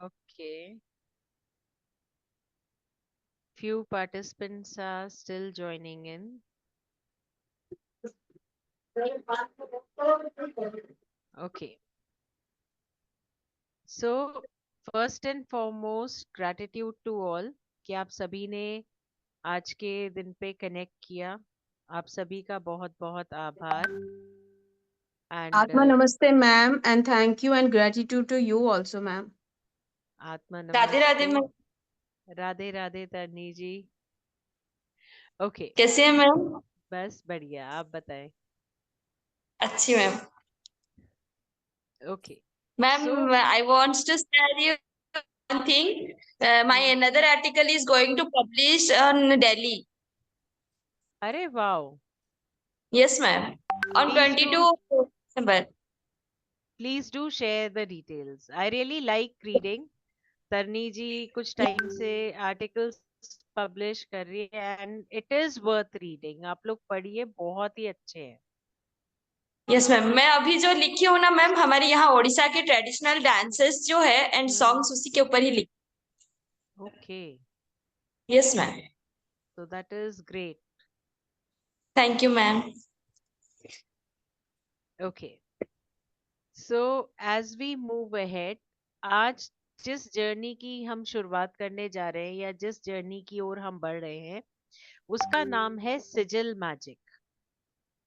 Okay. Few participants are still joining in. Okay. So, first and foremost, gratitude to all कि आप सभी ने आज के दिन पे कनेक्ट किया. आप सभी का बहुत बहुत आभार. And Atma Namaste, ma'am, and thank you and gratitude to you also, ma'am. आत्मा राधे राधे नमस्ते. मैम। राधे राधे तरनी जी. ओके. कैसे हैं मैम? बस बढ़िया, आप बताएं. अच्छी ma'am. Okay. So ma'am I wants to share you one thing. My another article is going to publish on Delhi. अरे wow. Yes ma'am, on please do 22 December। Please do share the details. I really like reading. Tarani ji कुछ time से articles publish कर रही है and it is worth reading. आप लोग पढ़िए, बहुत ही अच्छे हैं. यस मैम, मैं अभी जो लिखी हूँ ना मैम, हमारे यहाँ ओडिशा के ट्रेडिशनल डांसेस जो है एंड सॉन्ग्स उसी के ऊपर ही लिखी। Okay. Yes ma'am. So that is great. Thank you ma'am. Okay. So as we move ahead, आज जिस जर्नी की हम शुरुआत करने जा रहे हैं या जिस जर्नी की ओर हम बढ़ रहे हैं उसका नाम है सिजिल मैजिक.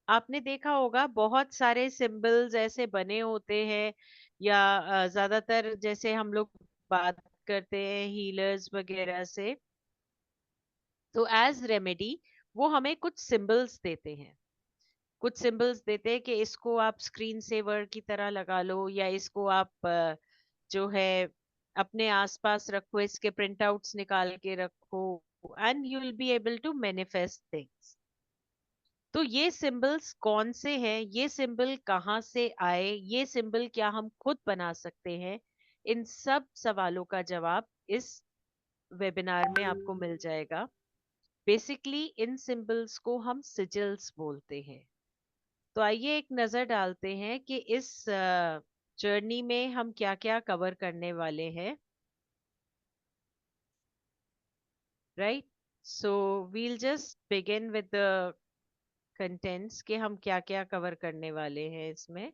आपने देखा होगा बहुत सारे सिंबल्स ऐसे बने होते हैं या ज्यादातर जैसे हम लोग बात करते हैं हीलर्स वगैरह से, तो एज रेमेडी वो हमें कुछ सिंबल्स देते हैं. कुछ सिंबल्स देते हैं कि इसको आप स्क्रीन सेवर की तरह लगा लो या इसको आप जो है अपने आसपास रखो, इसके प्रिंट आउट्स निकाल के रखो and you will be able to manifest things. तो ये सिंबल्स कौन से हैं, ये सिंबल कहाँ से आए, ये सिंबल क्या हम खुद बना सकते हैं, इन सब सवालों का जवाब इस वेबिनार में आपको मिल जाएगा. बेसिकली इन सिंबल्स को हम सिजिल्स बोलते हैं. तो आइए एक नजर डालते हैं कि इस जर्नी में हम क्या क्या कवर करने वाले हैं. Right. So we'll just begin with the contents कि हम क्या क्या कवर करने वाले हैं इसमें,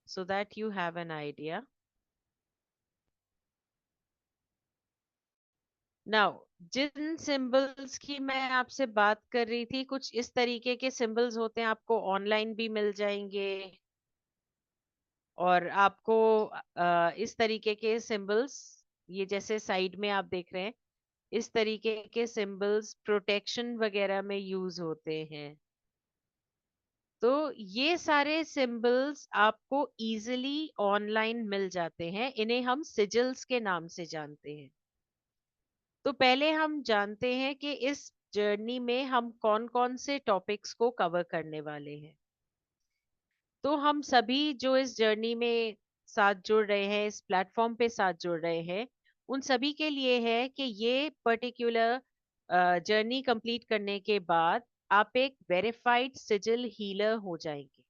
so that you have an idea. Now, जिन सिंबल्स की मैं आपसे बात कर रही थी, कुछ इस तरीके के सिंबल्स होते हैं, आपको ऑनलाइन भी मिल जाएंगे. और आपको इस तरीके के सिंबल्स, ये जैसे साइड में आप देख रहे हैं, इस तरीके के सिंबल्स प्रोटेक्शन वगैरह में यूज होते हैं. तो ये सारे सिंबल्स आपको इजीली ऑनलाइन मिल जाते हैं. इन्हें हम सिजिल्स के नाम से जानते हैं. तो पहले हम जानते हैं कि इस जर्नी में हम कौन कौन से टॉपिक्स को कवर करने वाले हैं. तो हम सभी जो इस जर्नी में साथ जुड़ रहे हैं, इस प्लेटफॉर्म पे साथ जुड़ रहे हैं, उन सभी के लिए है कि ये पर्टिकुलर जर्नी कंप्लीट करने के बाद आप एक वेरीफाइड सिजिल हीलर हो जाएंगे.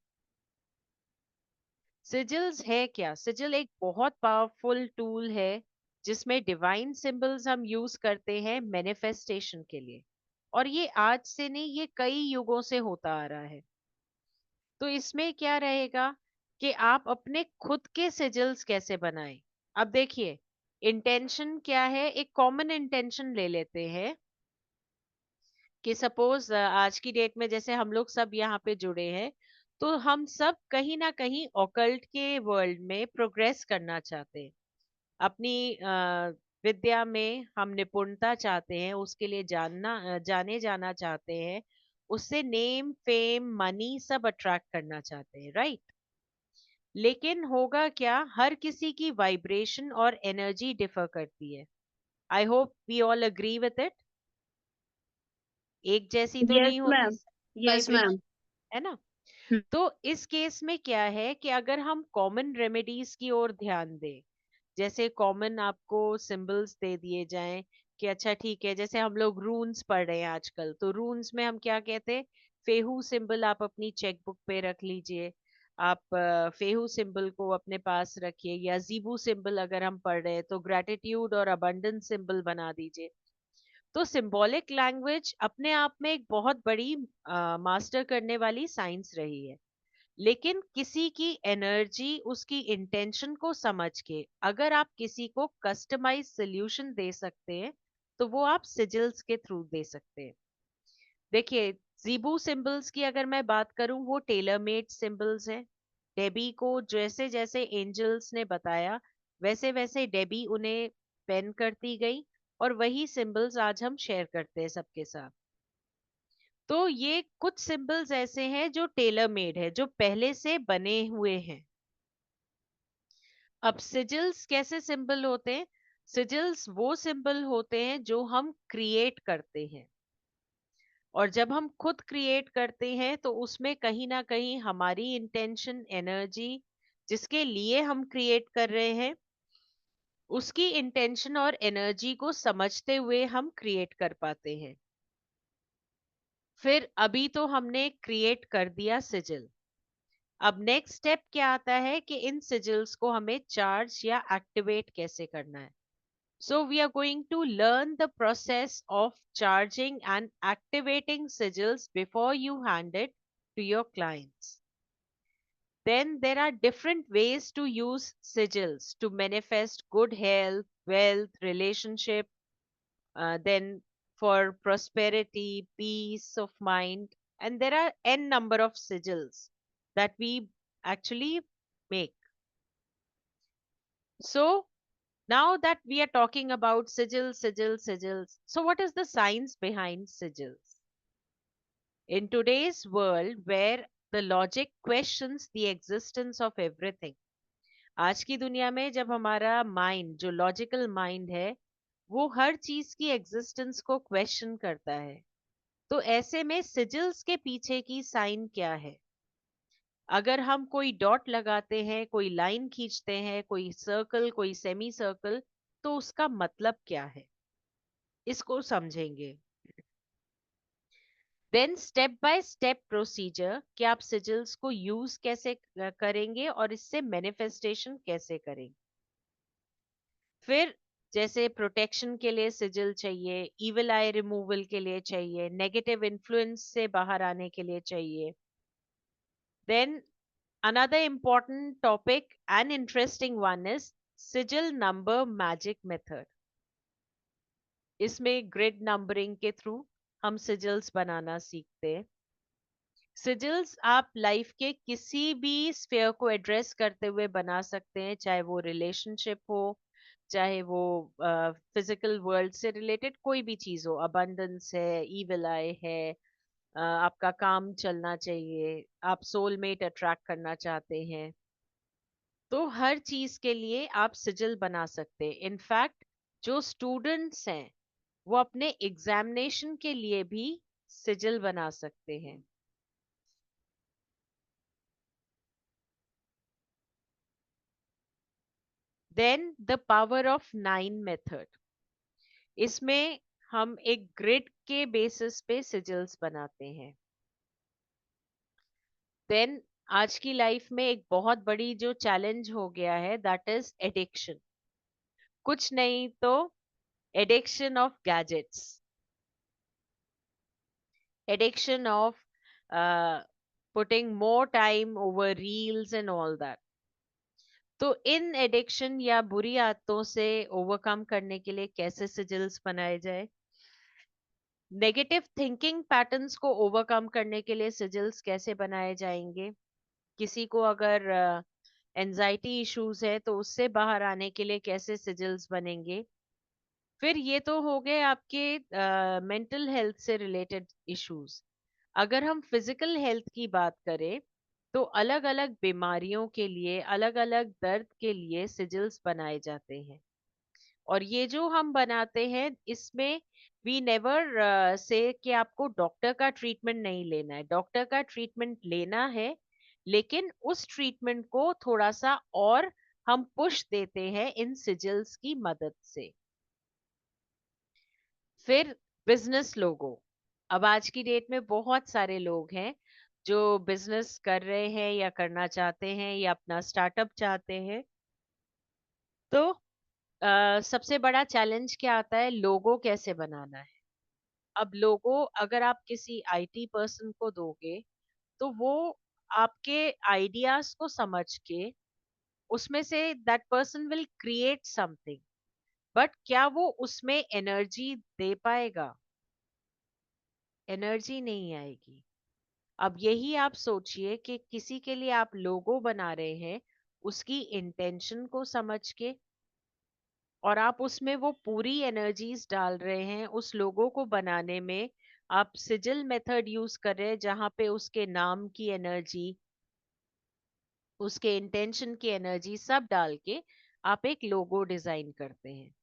सिजिल्स है क्या? सिजिल एक बहुत पावरफुल टूल है जिसमें डिवाइन सिंबल्स हम यूज करते हैं मैनिफेस्टेशन के लिए. और ये आज से नहीं, ये कई युगों से होता आ रहा है. तो इसमें क्या रहेगा कि आप अपने खुद के सिजिल्स कैसे बनाएं. अब देखिए, इंटेंशन क्या है, एक कॉमन इंटेंशन ले लेते हैं कि सपोज आज की डेट में जैसे हम लोग सब यहाँ पे जुड़े हैं, तो हम सब कहीं ना कहीं ऑकल्ट के वर्ल्ड में प्रोग्रेस करना चाहते हैं. अपनी विद्या में हम निपुणता चाहते हैं, उसके लिए जाने जाना चाहते हैं, उससे नेम फेम मनी सब अट्रैक्ट करना चाहते हैं. राइट. लेकिन होगा क्या, हर किसी की वाइब्रेशन और एनर्जी डिफर करती है. I hope we all agree with it. एक जैसी तो Yes, नहीं होती ma'am. Yes, vibration, ma'am. है ना. Hmm. तो इस केस में क्या है कि अगर हम कॉमन रेमेडीज की ओर ध्यान दें, जैसे कॉमन आपको सिंबल्स दे दिए जाएं कि अच्छा ठीक है, जैसे हम लोग रून्स पढ़ रहे हैं आजकल, तो रून्स में हम क्या कहते हैं, फेहू सिंबल आप अपनी चेकबुक पे रख लीजिए. आप फेहू सिंबल को अपने पास रखिए, या जीबू सिंबल अगर हम पढ़ रहे हैं तो ग्रेटिट्यूड और अबंडेंस सिंबल बना दीजिए। तो सिंबॉलिक लैंग्वेज अपने आप में एक बहुत बड़ी मास्टर करने वाली साइंस रही है। लेकिन किसी की एनर्जी, उसकी इंटेंशन को समझ के अगर आप किसी को कस्टमाइज सोल्यूशन दे सकते हैं, तो वो आप सिजिल्स के थ्रू दे सकते हैं। देखिए, ज़ीबू सिंबल्स की अगर मैं बात करूं, वो टेलर मेड सिंबल्स हैं। डेबी को जैसे जैसे एंजल्स ने बताया, वैसे वैसे डेबी उन्हें पेन करती गई, और वही सिंबल्स आज हम शेयर करते हैं सबके साथ। तो ये कुछ सिंबल्स ऐसे हैं जो टेलर मेड है, जो पहले से बने हुए हैं। अब सिजिल्स कैसे सिंबल होते हैं? सिजिल्स वो सिंबल होते हैं जो हम क्रिएट करते हैं, और जब हम खुद क्रिएट करते हैं तो उसमें कहीं ना कहीं हमारी इंटेंशन, एनर्जी, जिसके लिए हम क्रिएट कर रहे हैं, उसकी इंटेंशन और एनर्जी को समझते हुए हम क्रिएट कर पाते हैं। फिर अभी तो हमने क्रिएट कर दिया सिजिल। अब नेक्स्ट स्टेप क्या आता है कि इन सिजिल्स को हमें चार्ज या एक्टिवेट कैसे करना है। So we are going to learn the process of charging and activating sigils before you hand it to your clients. Then there are different ways to use sigils to manifest good health, wealth, relationship, then for prosperity, peace of mind, and there are n number of sigils that we actually make. So now that we are talking about sigils, so what is the science behind sigils? In today's world where the logic questions the existence of everything, आज की दुनिया में जब हमारा mind, जो logical mind है, वो हर चीज की एग्जिस्टेंस को क्वेश्चन करता है, तो ऐसे में सिजिल्स के पीछे की साइन क्या है? अगर हम कोई डॉट लगाते हैं, कोई लाइन खींचते हैं, कोई सर्कल, कोई सेमी सर्कल, तो उसका मतलब क्या है, इसको समझेंगे। Then step by step procedure कि आप सिजिल्स को यूज कैसे करेंगे और इससे मैनिफेस्टेशन कैसे करेंगे। फिर जैसे प्रोटेक्शन के लिए सिजिल चाहिए, इविल आई रिमूवल के लिए चाहिए, नेगेटिव इन्फ्लुएंस से बाहर आने के लिए चाहिए। Then another important topic and interesting one is sigil number magic method. इसमें ग्रिड नंबरिंग के थ्रू हम सिजिल्स बनाना सीखते हैं। सिजिल्स आप लाइफ के किसी भी स्फेयर को एड्रेस करते हुए बना सकते हैं, चाहे वो रिलेशनशिप हो, चाहे वो फिजिकल वर्ल्ड से रिलेटेड कोई भी चीज हो, अबंडेंस है, इविल आई है, आपका काम चलना चाहिए, आप सोलमेट अट्रैक्ट करना चाहते हैं, तो हर चीज के लिए आप सिजिल बना सकते हैं। इनफैक्ट जो स्टूडेंट्स हैं, वो अपने एग्जामिनेशन के लिए भी सिजिल बना सकते हैं। Then the power of 9 method, इसमें हम एक ग्रिड के बेसिस पे सिजिल्स बनाते हैं। देन आज की लाइफ में एक बहुत बड़ी जो चैलेंज हो गया है, दैट इज एडिक्शन। कुछ नहीं तो addiction of gadgets, addiction of putting more time over reels and all that. तो इन एडिक्शन या बुरी आदतों से ओवरकम करने के लिए कैसे सिजिल्स बनाए जाए? नेगेटिव थिंकिंग पैटर्न्स को ओवरकम करने के लिए सिजिल्स कैसे बनाए जाएंगे? किसी को अगर एंजाइटी इश्यूज है तो उससे बाहर आने के लिए कैसे सिजिल्स बनेंगे? फिर ये तो हो गए आपके मेंटल हेल्थ से रिलेटेड इश्यूज। अगर हम फिजिकल हेल्थ की बात करें, तो अलग अलग बीमारियों के लिए, अलग अलग दर्द के लिए सिजिल्स बनाए जाते हैं। और ये जो हम बनाते हैं, इसमें वी नेवर से कि आपको डॉक्टर का ट्रीटमेंट नहीं लेना है, डॉक्टर का ट्रीटमेंट लेना है, लेकिन उस ट्रीटमेंट को थोड़ा सा और हम पुश देते हैं इन सिजिल्स की मदद से। फिर बिजनेस लोगो, अब आज की डेट में बहुत सारे लोग हैं, जो बिजनेस कर रहे हैं या करना चाहते हैं या अपना स्टार्टअप चाहते हैं। तो सबसे बड़ा चैलेंज क्या आता है, लोगो कैसे बनाना है। अब लोगो अगर आप किसी आईटी पर्सन को दोगे तो वो आपके आइडियाज को समझ के उसमें say that person will create something, but क्या वो उसमें एनर्जी दे पाएगा? एनर्जी नहीं आएगी। अब यही आप सोचिए कि किसी के लिए आप लोगो बना रहे हैं, उसकी इंटेंशन को समझ के, और आप उसमें वो पूरी एनर्जीज डाल रहे हैं उस लोगो को बनाने में। आप सिजिल मेथड यूज कर रहे हैं जहां पे उसके नाम की एनर्जी, उसके इंटेंशन की एनर्जी सब डाल के आप एक लोगो डिजाइन करते हैं।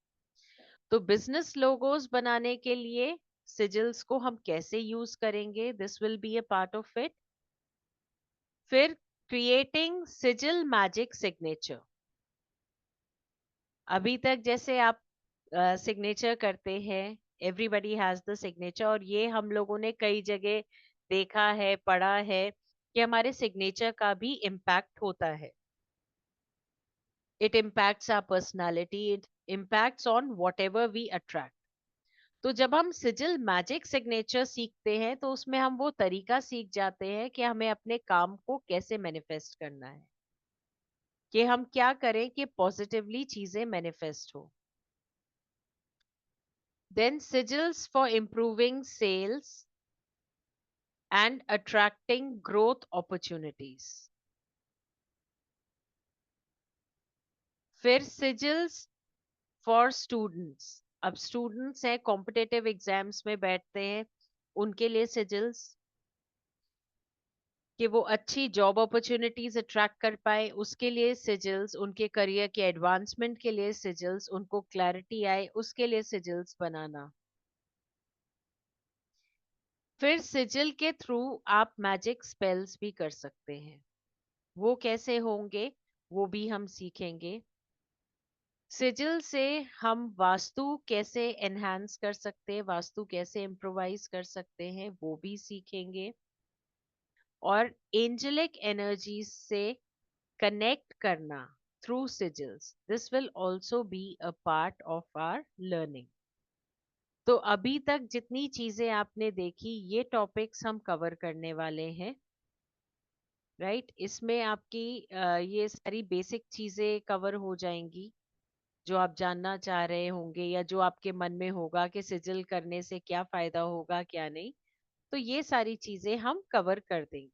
तो बिजनेस लोगोस बनाने के लिए सिजिल्स को हम कैसे यूज करेंगे, this will be a part of it. फिर क्रिएटिंग सिजिल मैजिक सिग्नेचर। अभी तक जैसे आप सिग्नेचर करते हैं, एवरीबडी हैज द सिग्नेचर, और ये हम लोगों ने कई जगह देखा है, पढ़ा है कि हमारे सिग्नेचर का भी इम्पैक्ट होता है। It impacts our personality, it impacts on whatever we attract. तो जब हम सिजिल मैजिक सिग्नेचर सीखते हैं तो उसमें हम वो तरीका सीख जाते हैं कि हमें अपने काम को कैसे मैनिफेस्ट करना है, कि हम क्या करें कि पॉजिटिवली चीजें मैनिफेस्ट हो। Then sigils for improving sales and attracting growth opportunities. फिर sigils for students। अब स्टूडेंट्स हैं, कॉम्पिटेटिव एग्जाम्स में बैठते हैं, उनके लिए sigils कि वो अच्छी जॉब अपॉर्चुनिटीज अट्रैक्ट कर पाए, उसके लिए sigils, उनके करियर के एडवांसमेंट के लिए sigils, उनको क्लैरिटी आए उसके लिए sigils बनाना। फिर सिजिल के थ्रू आप मैजिक स्पेल्स भी कर सकते हैं। वो कैसे होंगे वो भी हम सीखेंगे। सिजिल से हम वास्तु कैसे एनहांस कर सकते हैं, वास्तु कैसे इम्प्रोवाइज कर सकते हैं, वो भी सीखेंगे। और एंजेलिक एनर्जी से कनेक्ट करना through sigils, this will also be a part of our learning. तो अभी तक जितनी चीजें आपने देखी, ये टॉपिक्स हम कवर करने वाले हैं, राइट। इसमें आपकी ये सारी बेसिक चीजें कवर हो जाएंगी जो आप जानना चाह रहे होंगे या जो आपके मन में होगा कि सिजिल करने से क्या फायदा होगा क्या नहीं। तो ये सारी चीजें हम कवर कर देंगे।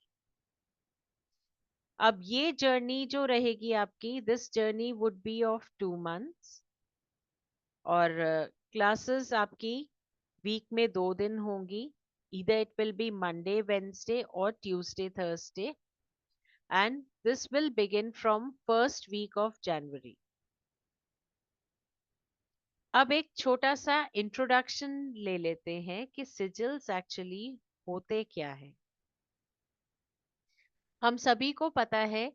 अब ये जर्नी जो रहेगी आपकी, this journey would be of 2 months, और क्लासेस आपकी वीक में 2 दिन होंगी। either it will be Monday, Wednesday or Tuesday, Thursday, and this will begin from first week of January. अब एक छोटा सा इंट्रोडक्शन ले लेते हैं कि सिजिल्स एक्चुअली होते क्या है। हम सभी को पता है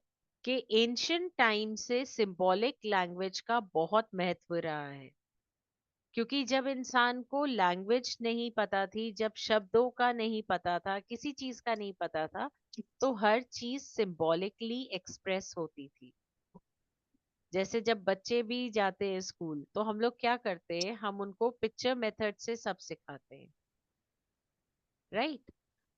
कि एंशियंट टाइम से सिंबॉलिक लैंग्वेज का बहुत महत्व रहा है, क्योंकि जब इंसान को लैंग्वेज नहीं पता थी, जब शब्दों का नहीं पता था, किसी चीज का नहीं पता था, तो हर चीज सिंबॉलिकली एक्सप्रेस होती थी। जैसे जब बच्चे भी जाते हैं स्कूल तो हम लोग क्या करते हैं, हम उनको पिक्चर मेथड से सब सिखाते हैं, राइट।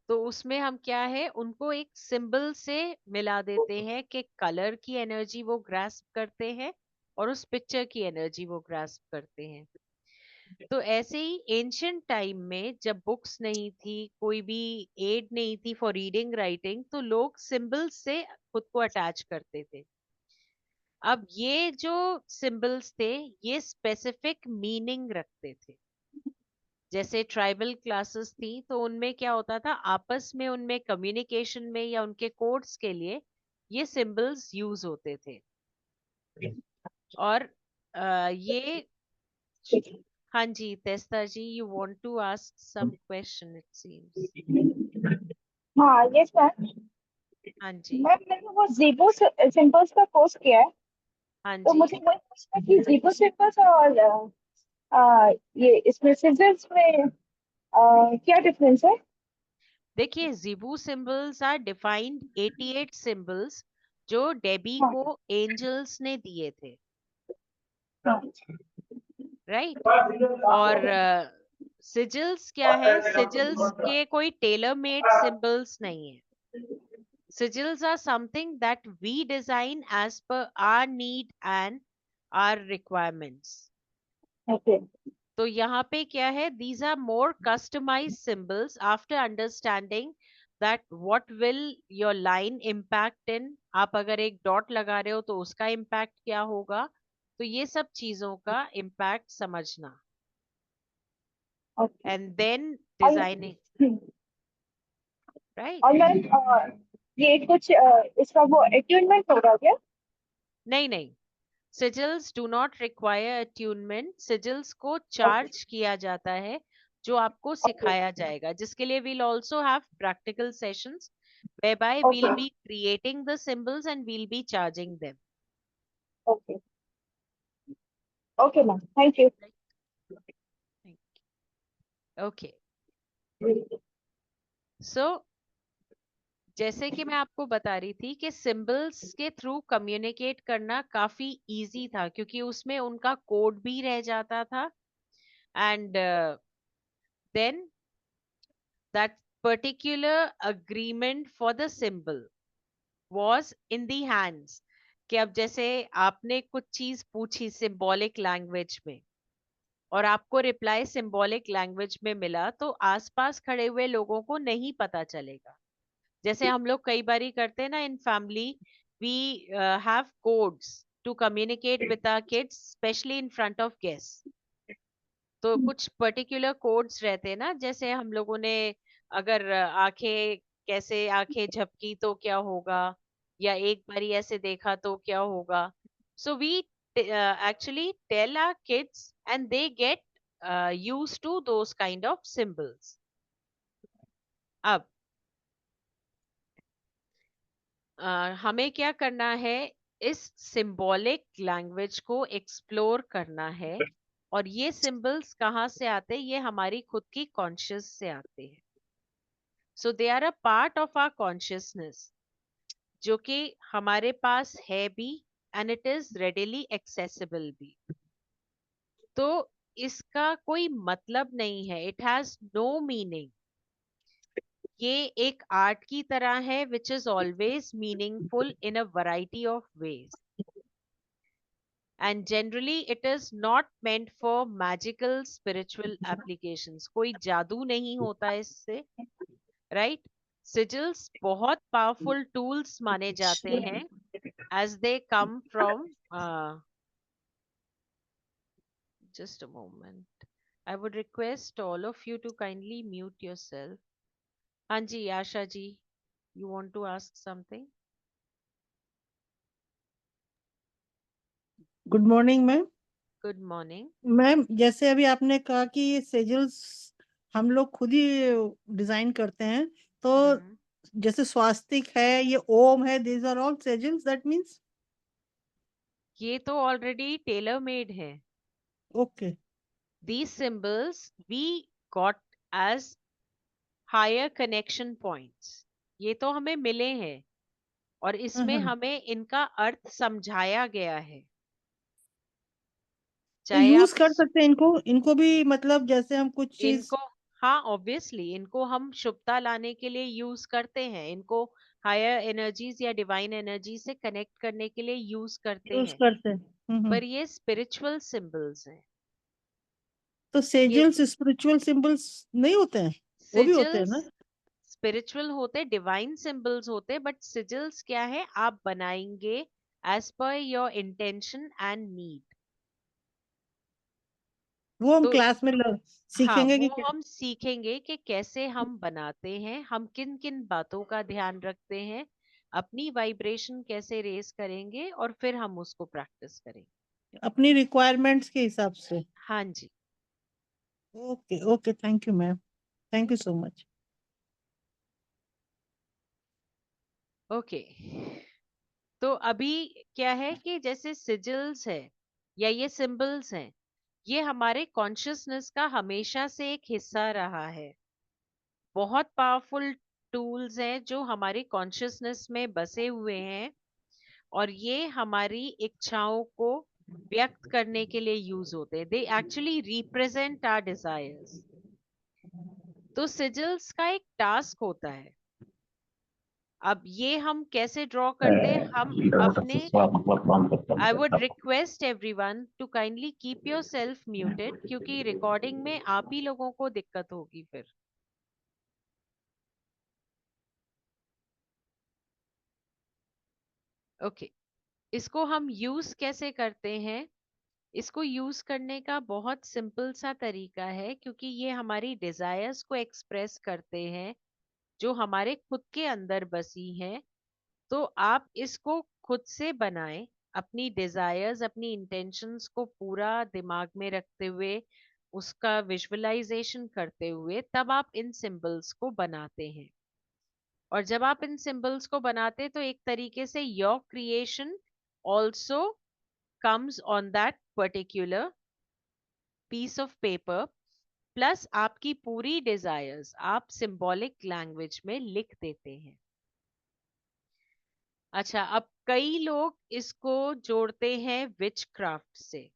तो उसमें हम क्या है, उनको एक सिंबल से मिला देते हैं कि कलर की एनर्जी वो ग्रास्प करते हैं और उस पिक्चर की एनर्जी वो ग्रास्प करते हैं। तो ऐसे ही एंशियंट टाइम में जब बुक्स नहीं थी, कोई भी एड नहीं थी फॉर रीडिंग राइटिंग, तो लोग सिंबल्स से खुद को अटैच करते थे। अब ये जो सिंबल्स थे ये स्पेसिफिक मीनिंग रखते थे। जैसे ट्राइबल क्लासेस थी तो उनमें क्या होता था, आपस में उनमें कम्युनिकेशन में या उनके कोड्स के लिए ये सिंबल्स यूज होते थे। और ये, हाँ जी Teesta ji, you want to ask some question it seems. हाँ यस मैम। हाँ जी। मैम मैंने वो जीबो सिंपल्स का कोर्स किया है, हाँ तो जी। मुझे वही पूछना कि जीबो सिंपल्स और ये इसमें सिजल्स में क्या डिफरेंस है? देखिए ज़ीबू सिंबल्स आर डिफाइंड 88 सिंबल्स जो डेबी हाँ को एंजल्स ने दिए थे, हाँ राइट। और सिजल्स क्या है, सिजल्स के कोई टेलर मेड सिंबल्स नहीं है। Sigils are something that we design as per our need and our requirements. Okay तो यहाँ पे क्या है, these are more customized symbols after understanding that what will your line impact in. आप अगर एक डॉट लगा रहे हो तो उसका इम्पैक्ट क्या होगा, तो ये सब चीजों का इम्पैक्ट समझना, ओके एंड देन और डिजाइनिंग, राइट। और मैम ये कुछ इसका वो अट्यूनमेंट होगा क्या? नहीं नहीं, सिजल्स डू नॉट रिक्वायर अट्यूनमेंट। सिजल्स को ओके चार्ज किया जाता है, जो आपको ओके सिखाया जाएगा, जिसके लिए we'll also have practical sessions whereby we'll okay be creating the symbols and we'll be charging them. Okay okay ma'am, thank you. Okay, so जैसे कि मैं आपको बता रही थी कि सिंबल्स के थ्रू कम्युनिकेट करना काफी इजी था, क्योंकि उसमें उनका कोड भी रह जाता था, and then that particular agreement for the symbol was in the hands, कि अब जैसे आपने कुछ चीज पूछी सिंबॉलिक लैंग्वेज में और आपको रिप्लाई सिंबॉलिक लैंग्वेज में मिला, तो आसपास खड़े हुए लोगों को नहीं पता चलेगा। जैसे हम लोग कई बारी करते हैं ना in family, we have codes to communicate with our kids specially in front of guest. तो कुछ पर्टिकुलर कोड्स रहते हैं ना, जैसे हम लोगों ने अगर आंखें, कैसे आंखें झपकी तो क्या होगा, या एक बारी ऐसे देखा तो क्या होगा। So we actually tell our kids and they get used to those kind of symbols. अब हमें क्या करना है, इस सिंबॉलिक लैंग्वेज को एक्सप्लोर करना है, और ये सिंबल्स कहाँ से आते हैं, ये हमारी खुद की कॉन्शियस से आते हैं। So they are a part of our consciousness, जो कि हमारे पास है भी, and it is readily accessible भी। तो इसका कोई मतलब नहीं है, इट हैज नो मीनिंग। ये एक आर्ट की तरह है which is always meaningful in a variety of ways, and generally it is not meant for magical spiritual applications. कोई जादू नहीं होता इससे, राइट। सिजल्स बहुत पावरफुल टूल्स माने जाते हैं as they come from just a moment, I would request all of you to kindly mute yourself. Anji, Asha ji, you want to ask something? Good morning ma'am. Good morning. Ma'am जैसे अभी आपने कहा कि ये सेजल्स हम लोग खुद ही design करते हैं, तो जैसे स्वास्तिक है, ये ओम है, these are all sigils, that means ये तो ऑलरेडी टेलर मेड है। Okay. These symbols we got as higher connection points. ये तो हमें मिले हैं, और इसमें हमें इनका अर्थ समझाया गया है। तो चाहे यूज आप कर सकते हैं इनको, इनको भी, मतलब जैसे हम कुछ चीज इनको, हाँ ऑब्वियसली इनको हम शुभता लाने के लिए यूज करते हैं, इनको हायर एनर्जीज या डिवाइन एनर्जी से कनेक्ट करने के लिए यूज करते यूज हैं, करते हैं। पर ये स्पिरिचुअल सिंबल्स हैं। तो ये सेजल्स स्पिरिचुअल सिंबल्स नहीं होते हैं? वो भी होते हैं सिजल्स ना? स्पिरिचुअल होते, डिवाइन सिंबल्स होते, बट सिजल्स क्या है, आप बनाएंगे as per your intention and need. वो हम तो क्लास में हाँ, सीखेंगे कि वो हम सीखेंगे कि कैसे हम बनाते हैं, हम किन किन बातों का ध्यान रखते हैं, अपनी वाइब्रेशन कैसे रेस करेंगे, और फिर हम उसको प्रैक्टिस करेंगे अपनी रिक्वायरमेंट्स के हिसाब से। हाँ जी। Okay okay, thank you ma'am, thank you so much. Okay, तो अभी क्या है कि जैसे सिजल्स है या ये सिंबल्स हैं, ये हमारे कॉन्शियसनेस का हमेशा से एक हिस्सा रहा है। बहुत पावरफुल टूल्स हैं जो हमारे कॉन्शियसनेस में बसे हुए हैं और ये हमारी इच्छाओं को व्यक्त करने के लिए यूज होते हैं. They actually represent our desires. तो सिजल्स का एक टास्क होता है. अब ये हम कैसे ड्रॉ करते हैं? हम अपने I would request everyone to kindly keep yourself muted, क्योंकि रिकॉर्डिंग में आप ही लोगों को दिक्कत होगी फिर. ओके, इसको हम यूज कैसे करते हैं? इसको यूज करने का बहुत सिंपल सा तरीका है, क्योंकि ये हमारी डिजायर्स को एक्सप्रेस करते हैं जो हमारे खुद के अंदर बसी हैं. तो आप इसको खुद से बनाएं, अपनी डिजायर्स, अपनी इंटेंशंस को पूरा दिमाग में रखते हुए, उसका विजुअलाइजेशन करते हुए, तब आप इन सिंबल्स को बनाते हैं. और जब आप इन सिंबल्स को बनाते तो एक तरीके से your creation also comes on that particular piece of paper, plus आपकी पूरी डिजायर्स आप सिंबॉलिक लैंग्वेज में लिख देते हैं. अच्छा, अब कई लोग इसको जोड़ते हैं विच क्राफ्ट से.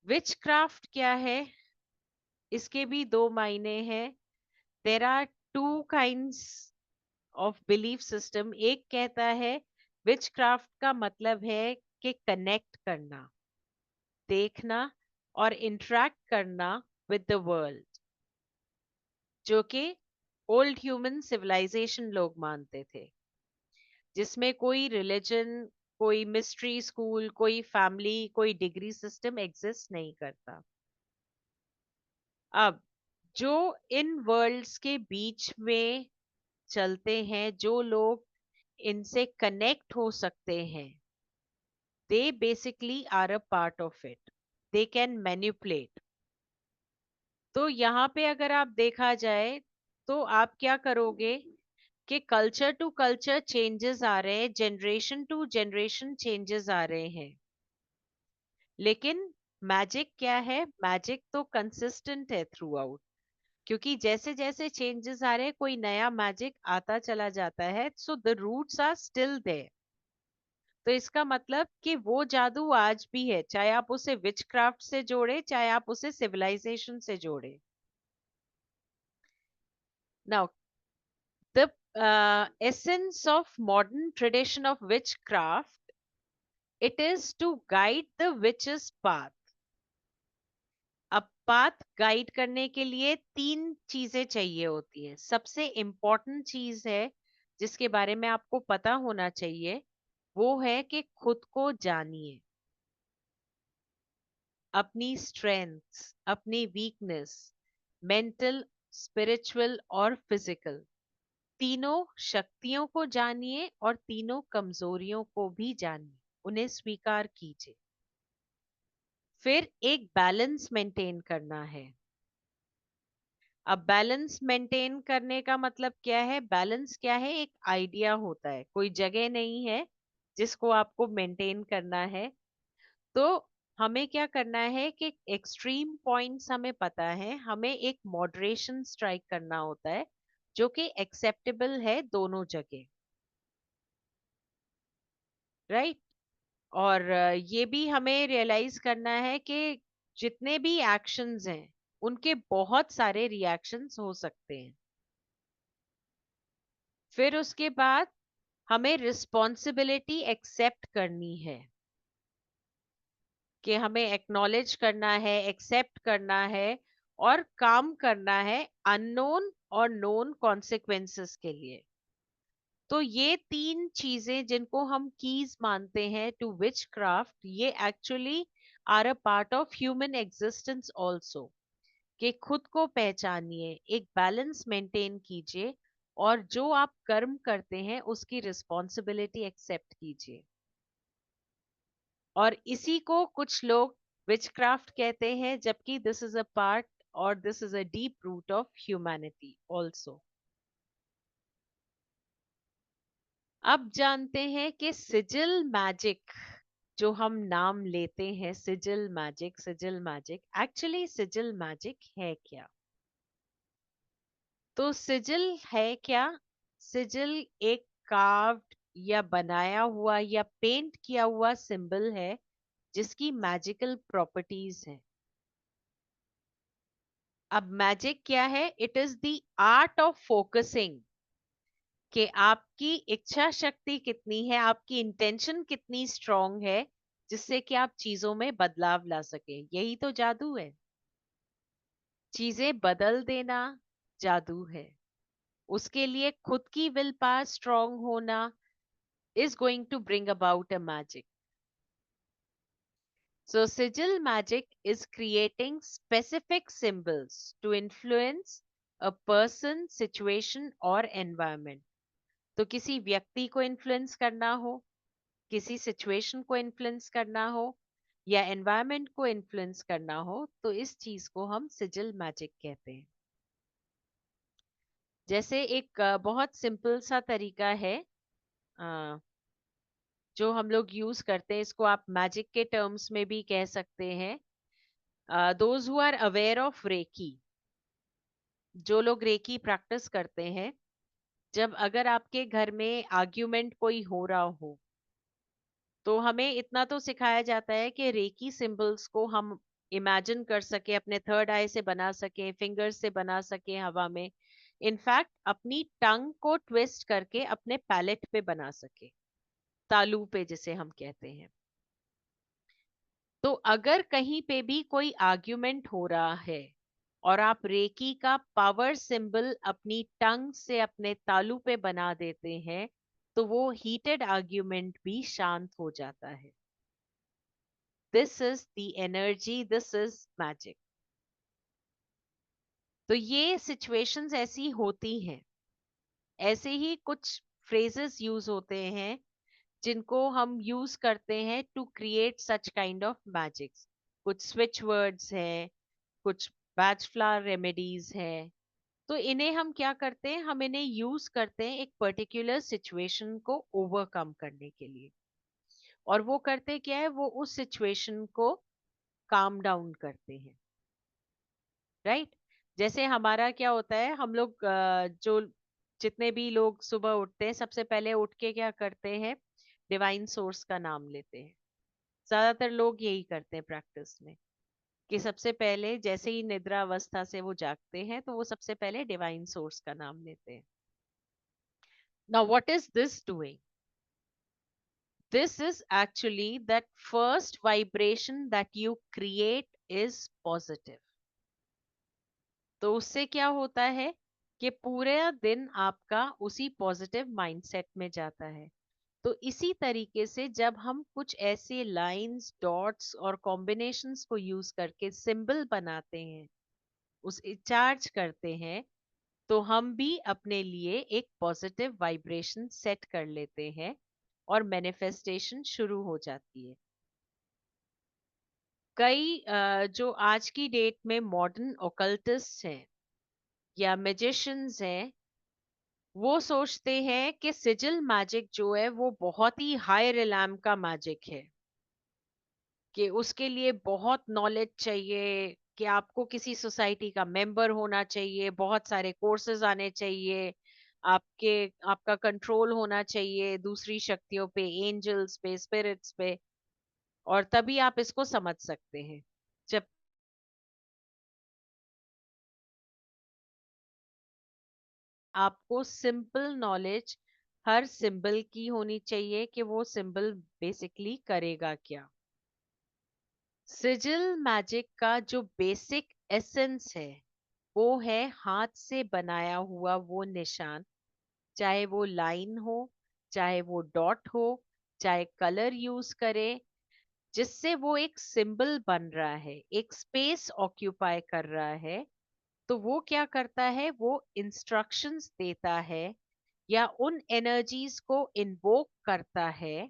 विच क्राफ्ट क्या है? इसके भी दो मायने हैं. There are two kinds of belief system. एक कहता है विच क्राफ्ट का मतलब है कि कनेक्ट करना, देखना और इंटरेक्ट करना विद द वर्ल्ड, जो कि ओल्ड ह्यूमन सिविलाइजेशन लोग मानते थे, जिसमें कोई रिलीजन, कोई मिस्ट्री स्कूल, कोई फैमिली, कोई डिग्री सिस्टम एग्जिस्ट नहीं करता. अब जो इन वर्ल्ड्स के बीच में चलते हैं, जो लोग इनसे कनेक्ट हो सकते हैं, they basically are a part of it. They can manipulate. तो यहाँ पे अगर आप देखा जाए तो आप क्या करोगे कि कल्चर टू कल्चर चेंजेस आ रहे हैं, जनरेशन टू जनरेशन चेंजेस आ रहे हैं, लेकिन मैजिक क्या है? मैजिक तो कंसिस्टेंट है थ्रू आउट, क्योंकि जैसे जैसे चेंजेस आ रहे हैं कोई नया मैजिक आता चला जाता है. So the roots are still there. तो इसका मतलब कि वो जादू आज भी है, चाहे आप उसे विच क्राफ्ट से जोड़े, चाहे आप उसे सिविलाइजेशन से जोड़े. Now the essence of modern tradition of witchcraft, it is to guide the witch's path. अब पाथ गाइड करने के लिए तीन चीजें चाहिए होती है. सबसे इंपॉर्टेंट चीज है जिसके बारे में आपको पता होना चाहिए, वो है कि खुद को जानिए, अपनी स्ट्रेंथ्स, अपनी वीकनेस, मेंटल, स्पिरिचुअल और फिजिकल, तीनों शक्तियों को जानिए और तीनों कमजोरियों को भी जानिए, उन्हें स्वीकार कीजिए. फिर एक बैलेंस मेंटेन करना है. अब बैलेंस मेंटेन करने का मतलब क्या है? बैलेंस क्या है? एक आइडिया होता है, कोई जगह नहीं है जिसको आपको मेंटेन करना है. तो हमें क्या करना है कि एक्सट्रीम पॉइंट्स हमें पता है, हमें एक मॉडरेशन स्ट्राइक करना होता है जो कि एक्सेप्टेबल है दोनों जगह, राइट. और ये भी हमें रियलाइज करना है कि जितने भी एक्शंस हैं उनके बहुत सारे रिएक्शंस हो सकते हैं. फिर उसके बाद हमें रिस्पॉन्सिबिलिटी एक्सेप्ट करनी है, कि हमें एक्नॉलेज करना है, एक्सेप्ट करना है और काम करना है अननोन और नोन कॉन्सिक्वेंसेस के लिए. तो ये तीन चीजें जिनको हम कीज मानते हैं टू विच क्राफ्ट, ये actually are a part of human existence also. कि खुद को पहचानिए, एक बैलेंस मेंटेन कीजिए और जो आप कर्म करते हैं उसकी रिस्पॉन्सिबिलिटी एक्सेप्ट कीजिए. और इसी को कुछ लोग विचक्राफ्ट कहते हैं, जबकि दिस इज अ पार्ट और this is a deep root of humanity also. अब जानते हैं कि सिजिल मैजिक जो हम नाम लेते हैं, सिजिल मैजिक, एक्चुअली सिजिल मैजिक है क्या? तो सिजिल है क्या? सिजिल एक कार्व्ड या बनाया हुआ या पेंट किया हुआ सिंबल है जिसकी मैजिकल प्रॉपर्टीज हैं। अब मैजिक क्या है? It is the art of focusing, कि आपकी इच्छा शक्ति कितनी है, आपकी इंटेंशन कितनी स्ट्रांग है, जिससे कि आप चीजों में बदलाव ला सके। यही तो जादू है। चीजें बदल देना जादू है। उसके लिए खुद की विल पावर स्ट्रांग होना is going to bring about a magic. So sigil magic is creating specific symbols to influence a person, situation or environment. तो किसी व्यक्ति को इन्फ्लुएंस करना हो, किसी सिचुएशन को इन्फ्लुएंस करना हो या एनवायरनमेंट को इन्फ्लुएंस करना हो, तो इस चीज को हम सिजिल मैजिक कहते हैं। जैसे एक बहुत सिंपल सा तरीका है जो हम लोग यूज करते हैं, इसको आप मैजिक के टर्म्स में भी कह सकते हैं। Those who are aware of reiki, जो लोग रेकी प्रैक्टिस करते हैं, जब अगर आपके घर में आर्ग्यूमेंट कोई हो रहा हो, तो हमें इतना तो सिखाया जाता है कि रेकी सिंबल्स को हम इमेजिन कर सके, अपने थर्ड आई से बना सके, फिंगर्स से बना सके हवा में, इनफैक्ट अपनी टंग को ट्विस्ट करके अपने पैलेट पे बना सके, तालू पे जिसे हम कहते हैं। तो अगर कहीं पे भी कोई आर्ग्यूमेंट हो रहा है और आप रेकी का पावर सिंबल अपनी टंग से अपने तालू पे बना देते हैं, तो वो हीटेड आर्ग्यूमेंट भी शांत हो जाता है। This is the energy, this is magic. तो ये सिचुएशंस ऐसी होती हैं। ऐसे ही कुछ फ्रेजेस यूज होते हैं जिनको हम यूज करते हैं to create such kind of magics. कुछ स्विच वर्ड्स हैं, कुछ बैच फ्लावर रेमेडीज हैं। तो इन्हें हम क्या करते हैं? हम इन्हें यूज करते हैं एक पर्टिकुलर सिचुएशन को ओवरकम करने के लिए। और वो करते क्या है? वो उस सिचुएशन को काम डाउन करते हैं, राइट? जैसे हमारा क्या होता है, हम लोग जो जितने भी लोग सुबह उठते हैं, सबसे पहले उठ के क्या करते हैं? डिवाइन सोर्स का नाम लेते हैं। ज्यादातर लोग यही करते हैं प्रैक्टिस में, कि सबसे पहले जैसे ही निद्रा अवस्था से वो जागते हैं, तो वो सबसे पहले डिवाइन सोर्स का नाम लेते हैं। Now what is this doing? This is actually that first vibration that you create is positive. तो उससे क्या होता है कि पूरे दिन आपका उसी पॉजिटिव माइंडसेट में जाता है। तो इसी तरीके से जब हम कुछ ऐसे लाइंस, डॉट्स और कॉम्बिनेशंस को यूज करके सिंबल बनाते हैं, उसे चार्ज करते हैं, तो हम भी अपने लिए एक पॉजिटिव वाइब्रेशन सेट कर लेते हैं और मैनिफेस्टेशन शुरू हो जाती है। कई जो आज की डेट में मॉडर्न ओकल्टिस्ट हैं या मैजिशियंस हैं, वो सोचते हैं कि सिजिल मैजिक जो है वो बहुत ही हाई रिलैम का मैजिक है, कि उसके लिए बहुत नॉलेज चाहिए, कि आपको किसी सोसाइटी का मेंबर होना चाहिए, बहुत सारे कोर्सेज आने चाहिए, आपके आपका कंट्रोल होना चाहिए दूसरी शक्तियों पे, एंजल्स पे, स्पिरिट्स पे, और तभी आप इसको समझ सकते हैं। जब आपको सिंपल नॉलेज हर सिंबल की होनी चाहिए कि वो सिंबल बेसिकली करेगा क्या। सिजिल मैजिक का जो बेसिक एसेंस है, वो है हाथ से बनाया हुआ वो निशान, चाहे वो लाइन हो, चाहे वो डॉट हो, चाहे कलर यूज करे, जिससे वो एक सिंबल बन रहा है, एक स्पेस ऑक्यूपाई कर रहा है। तो वो क्या करता है? वो इंस्ट्रक्शंस देता है या उन एनर्जीज को इन्वोक करता है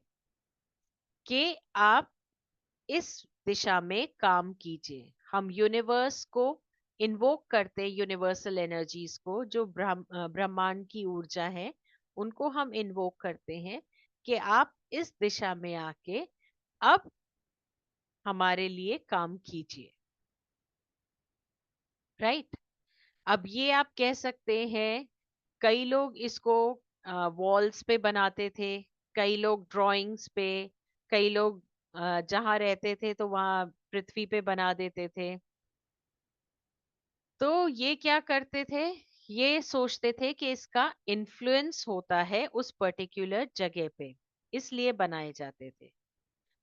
कि आप इस दिशा में काम कीजिए। हम यूनिवर्स को इन्वोक करते हैं, यूनिवर्सल एनर्जीज को, जो ब्रह्मांड की ऊर्जा है, उनको हम इन्वोक करते हैं कि आप इस दिशा में आके अब हमारे लिए काम कीजिए, राइट? अब ये आप कह सकते हैं, कई लोग इसको वॉल्स पे बनाते थे, कई लोग ड्राइंग्स पे, कई लोग जहाँ रहते थे तो वहाँ पृथ्वी पे बना देते थे। तो ये क्या करते थे, ये सोचते थे कि इसका इन्फ्लुएंस होता है उस पर्टिकुलर जगह पे, इसलिए बनाए जाते थे।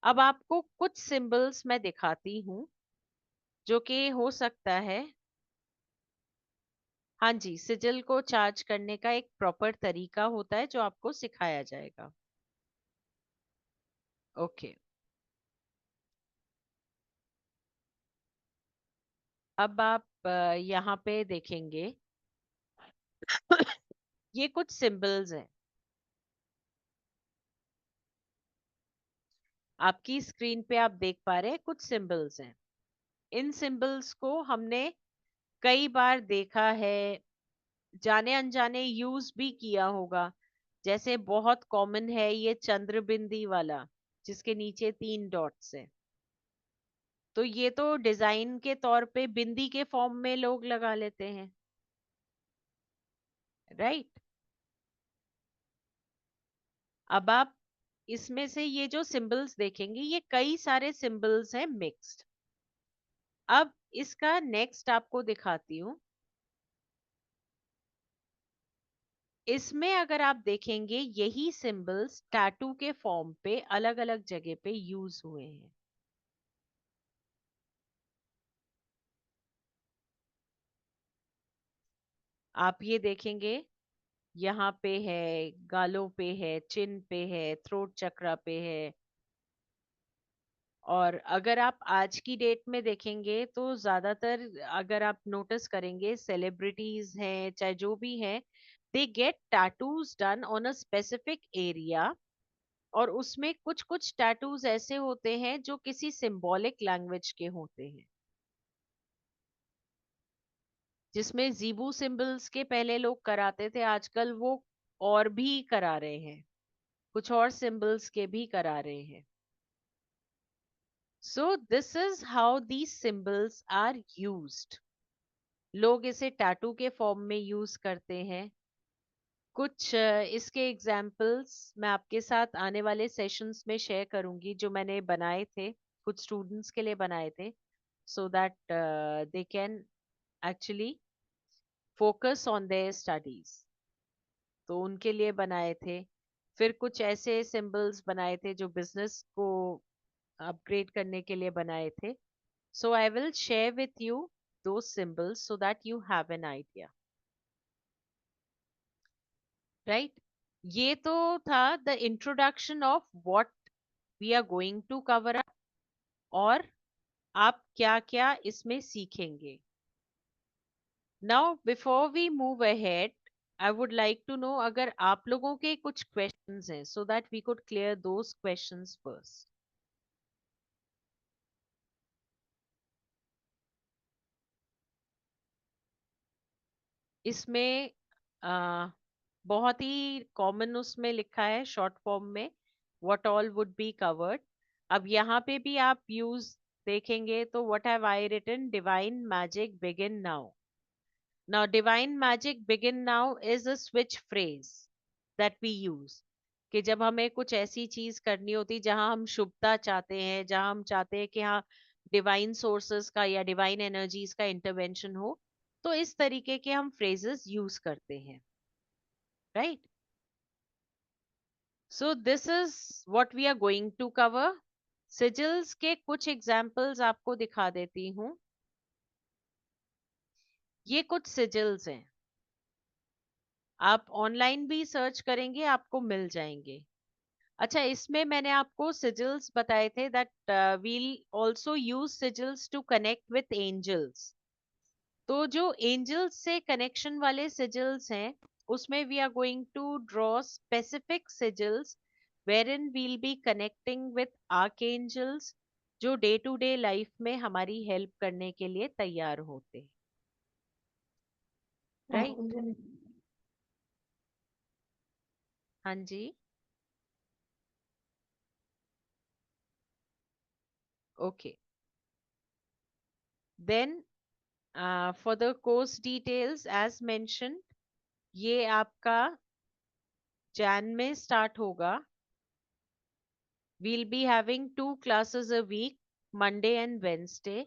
अब आपको कुछ सिंबल्स मैं दिखाती हूँ जो कि हो सकता है, हाँ जी, सिजिल को चार्ज करने का एक प्रॉपर तरीका होता है जो आपको सिखाया जाएगा। ओके, अब आप यहाँ पे देखेंगे ये कुछ सिंबल्स हैं, आपकी स्क्रीन पे आप देख पा रहे हैं कुछ सिंबल्स हैं। इन सिंबल्स को हमने कई बार देखा है, जाने अनजाने यूज भी किया होगा। जैसे बहुत कॉमन है ये चंद्र बिंदी वाला, जिसके नीचे 3 डॉट्स हैं। तो ये तो डिजाइन के तौर पे बिंदी के फॉर्म में लोग लगा लेते हैं, राइट। अब आप इसमें से ये जो सिंबल्स देखेंगे, ये कई सारे सिंबल्स हैं मिक्स्ड। अब इसका नेक्स्ट आपको दिखाती हूँ। इसमें अगर आप देखेंगे यही सिंबल्स टैटू के फॉर्म पे अलग अलग जगह पे यूज हुए हैं। आप ये देखेंगे, यहाँ पे है, गालों पे है, चिन पे है, थ्रोट चक्रा पे है। और अगर आप आज की डेट में देखेंगे तो ज्यादातर, अगर आप नोटिस करेंगे, सेलिब्रिटीज हैं चाहे जो भी हैं, they get tattoos done on a specific area. और उसमें कुछ कुछ टैटूज ऐसे होते हैं जो किसी सिंबॉलिक लैंग्वेज के होते हैं, जिसमें जीबू सिंबल्स के पहले लोग कराते थे, आजकल वो और भी करा रहे हैं, कुछ और सिंबल्स के भी करा रहे हैं। So this is how these symbols are used. लोग इसे टैटू के फॉर्म में यूज करते हैं। कुछ इसके एग्जाम्पल्स मैं आपके साथ आने वाले सेशंस में शेयर करूंगी, जो मैंने बनाए थे, कुछ स्टूडेंट्स के लिए बनाए थे, so that they can actually focus on their studies. तो उनके लिए बनाए थे। फिर कुछ ऐसे सिंबल्स बनाए थे जो बिजनेस को अपग्रेड करने के लिए बनाए थे। So I will share with you those symbols so that you have an idea, right? ये तो था the introduction of what we are going to cover up, और आप क्या क्या इसमें सीखेंगे। Now before we move ahead, I would like to know अगर आप लोगों के कुछ questions हैं, so that we could clear those questions first. इसमें बहुत ही कॉमन उसमें लिखा है शॉर्ट फॉर्म में, what all would be covered. अब यहाँ पे भी आप यूज देखेंगे तो what have I written, divine magic begin now. Now divine magic begin now is a switch phrase that we use, कि जब हमें कुछ ऐसी चीज करनी होती जहां हम शुभता चाहते हैं, जहां हम चाहते हैं कि हाँ डिवाइन सोर्सेस का या डिवाइन एनर्जीज का इंटरवेंशन हो, तो इस तरीके के हम फ्रेजेस यूज करते हैं, right. So this is what we are going to cover. Sigils के कुछ एग्जांपल्स आपको दिखा देती हूँ। ये कुछ सिजिल्स हैं, आप ऑनलाइन भी सर्च करेंगे आपको मिल जाएंगे। अच्छा, इसमें मैंने आपको सिजिल्स बताए थे that we'll also use sigils to connect with angels. तो जो एंजल्स से कनेक्शन वाले सिजिल्स हैं, उसमें we are going to draw specific sigils wherein we'll be connecting with archangels, जो डे टू डे लाइफ में हमारी हेल्प करने के लिए तैयार होते हैं, राइट। हाँ जी, okay. Then For the course details, as mentioned, ये आपका जैन में स्टार्ट होगा. We'll be having 2 classes a week, Monday and Wednesday.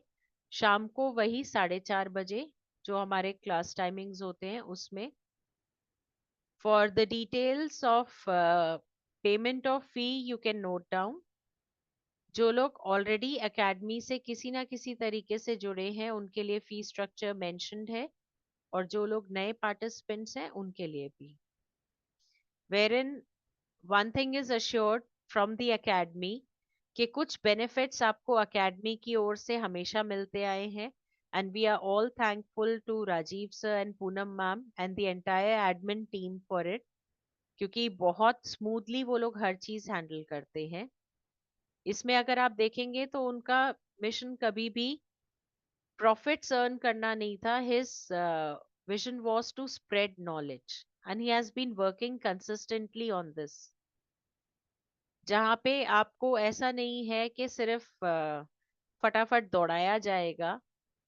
शाम को वही 4:30 बजे जो हमारे क्लास टाइमिंग्स होते हैं उसमें. For the details of payment of fee, you can note down. जो लोग ऑलरेडी एकेडमी से किसी ना किसी तरीके से जुड़े हैं उनके लिए फी स्ट्रक्चर मेंशन्ड है, और जो लोग नए पार्टिसिपेंट्स हैं उनके लिए भी. Wherein one thing is assured from the academy कि कुछ benefits आपको academy की ओर से हमेशा मिलते आए हैं, and we are all thankful to Rajiv sir and Poonam ma'am and the entire admin team for it, क्योंकि बहुत स्मूथली वो लोग हर चीज हैंडल करते हैं. इसमें अगर आप देखेंगे तो उनका मिशन कभी भी प्रॉफिट्स अर्न करना नहीं था. His vision was to spread knowledge and he has been working consistently on this, जहाँ पे आपको ऐसा नहीं है कि सिर्फ फटाफट दौड़ाया जाएगा.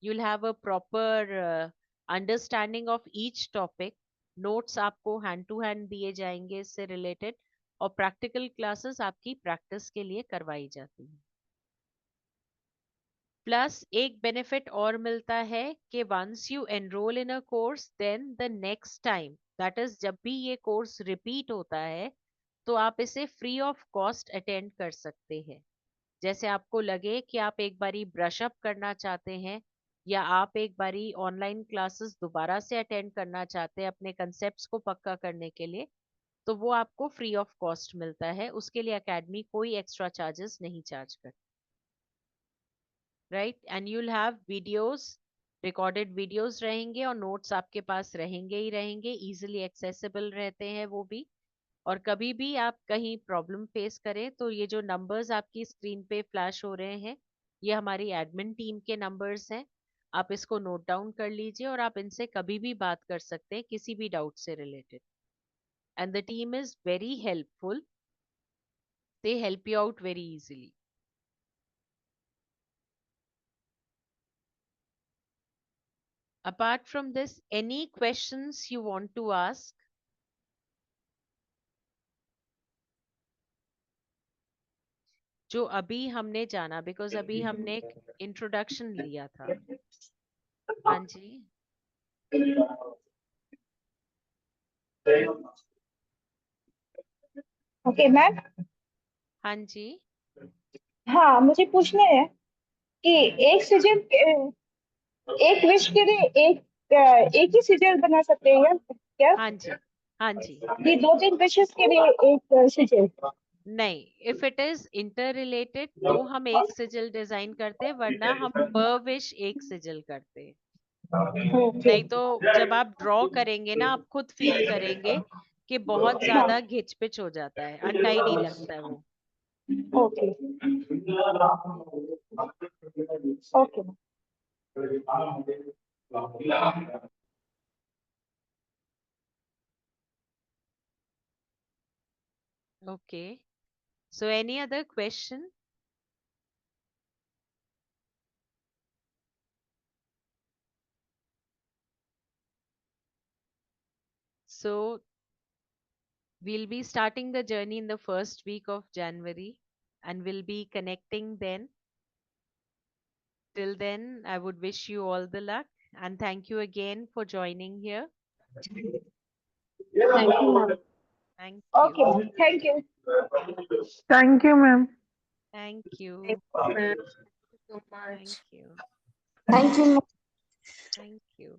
you'll have a proper understanding of each topic. Notes आपको हैंड टू हैंड दिए जाएंगे इससे रिलेटेड, और प्रैक्टिकल क्लासेस आपकी प्रैक्टिस के लिए करवाई जाती हैं. प्लस एक बेनिफिट और मिलता है कि once you enroll in a course, then the next time, that is जब भी ये कोर्स रिपीट होता है, तो आप इसे फ्री ऑफ कॉस्ट अटेंड कर सकते हैं. जैसे आपको लगे कि आप एक बारी ब्रश अप करना चाहते हैं, या आप एक बारी ऑनलाइन क्लासेस दोबारा से अटेंड करना चाहते हैं अपने कंसेप्ट्स को पक्का करने के लिए, तो वो आपको फ्री ऑफ कॉस्ट मिलता है. उसके लिए एकेडमी कोई एक्स्ट्रा चार्जेस नहीं चार्ज करती. Right, and you'll have videos, recorded videos रहेंगे, और नोट्स आपके पास रहेंगे ही रहेंगे, इजीली एक्सेसिबल रहते हैं वो भी. और कभी भी आप कहीं प्रॉब्लम फेस करें तो ये जो नंबर्स आपकी स्क्रीन पे फ्लैश हो रहे हैं, ये हमारी एडमिन टीम के नंबर्स हैं. आप इसको नोट डाउन कर लीजिए और आप इनसे कभी भी बात कर सकते हैं किसी भी डाउट से related. And the team is very helpful, they help you out very easily. Apart from this, any questions you want to ask? जो अभी हमने जाना, बिकॉज अभी हमने एक इंट्रोडक्शन लिया था. हाँ जी. Okay ma'am. हाँ जी. हाँ, मुझे पूछना है कि एक सीजन, एक विश के लिए एक ही सीजन बना सकते हैं क्या? हाँ जी. हाँ जी. ये 2-3 विशेस के लिए एक सीजन? नहीं, if it is inter related तो हम एक सिजिल डिजाइन करते हैं, वरना हम पर विश एक सिजिल करते हैं. नहीं तो जब आप ड्रॉ करेंगे ना, आप खुद फील करेंगे कि बहुत ज्यादा घिच-पिच हो जाता है, अनटाइडी लगता है वो. Okay okay. Okay. So any other question? So we'll be starting the journey in the first week of January, and we'll be connecting then. Till then, I would wish you all the luck, and thank you again for joining here. Thank you, ma'am. Thank okay you. Ma'am, thank you. Thank you, ma'am. Thank you. Ma'am, thank you so Thank much. you. Thank you. Thank you.